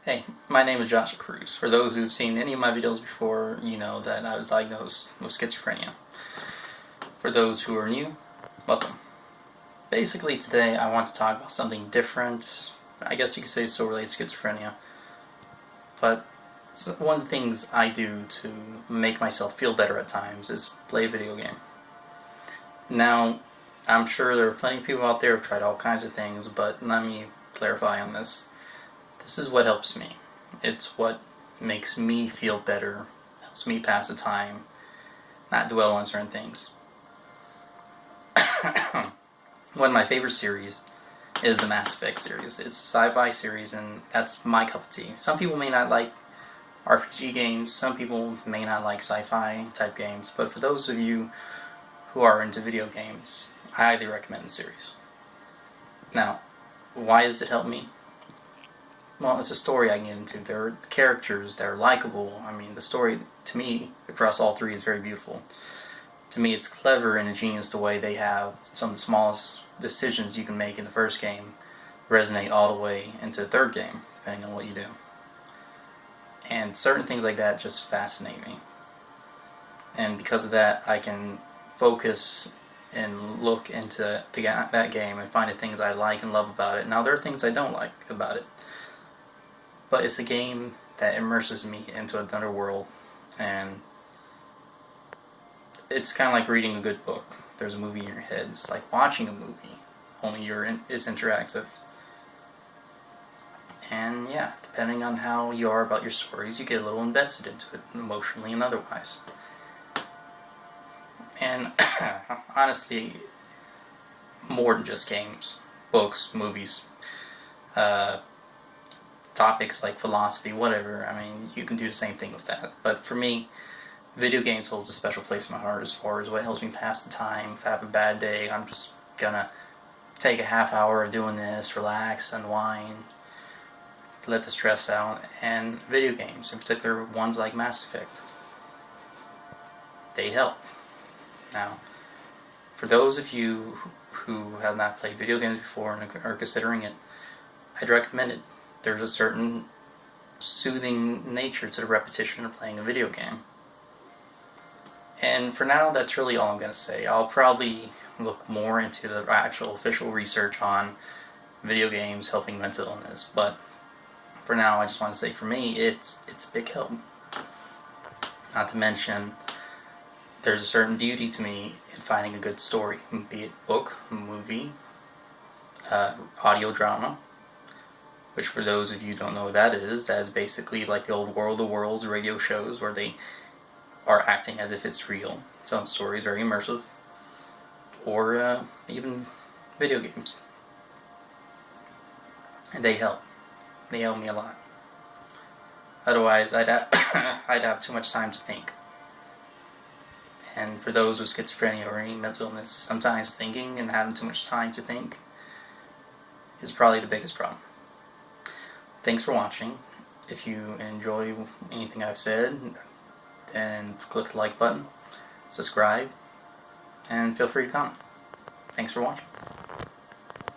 Hey, my name is Joshua Cruz. For those who've seen any of my videos before, you know that I was diagnosed with schizophrenia. For those who are new, welcome. Basically today I want to talk about something different. I guess you could say it's still related to schizophrenia. But one of the things I do to make myself feel better at times is play a video game. Now, I'm sure there are plenty of people out there who've tried all kinds of things, but let me clarify on this. This is what helps me. It's what makes me feel better, helps me pass the time, not dwell on certain things. One of my favorite series is the Mass Effect series. It's a sci-fi series, and that's my cup of tea. Some people may not like RPG games, some people may not like sci-fi type games, but for those of you who are into video games, I highly recommend the series. Now, why does it help me? Well, it's a story I can get into. There are characters that are likable. I mean, the story, to me, across all three is very beautiful. To me, it's clever and ingenious the way they have some of the smallest decisions you can make in the first game resonate all the way into the third game, depending on what you do. And certain things like that just fascinate me. And because of that, I can focus and look into that game and find the things I like and love about it. Now, there are things I don't like about it. But it's a game that immerses me into another world, and it's kind of like reading a good book. There's a movie in your head. It's like watching a movie, only it's interactive. And yeah, depending on how you are about your stories, you get a little invested into it, emotionally and otherwise. And honestly, more than just games, books, movies, topics like philosophy, whatever. I mean, you can do the same thing with that. But for me, video games holds a special place in my heart as far as what helps me pass the time. If I have a bad day, I'm just gonna take a half hour of doing this, relax, unwind, let the stress out. And video games, in particular ones like Mass Effect, they help. Now, for those of you who have not played video games before and are considering it, I'd recommend it. There's a certain soothing nature to the repetition of playing a video game. And for now, that's really all I'm going to say. I'll probably look more into the actual official research on video games helping mental illness. But for now, I just want to say for me, it's a big help. Not to mention, there's a certain beauty to me in finding a good story, be it book, movie, audio drama. Which, for those of you who don't know what that is basically like the old World of Worlds radio shows where they are acting as if it's real, telling stories, very immersive, or even video games. And they help. They help me a lot. Otherwise, I'd have too much time to think. And for those with schizophrenia or any mental illness, sometimes thinking and having too much time to think is probably the biggest problem. Thanks for watching. If you enjoy anything I've said, then click the like button, subscribe, and feel free to comment. Thanks for watching.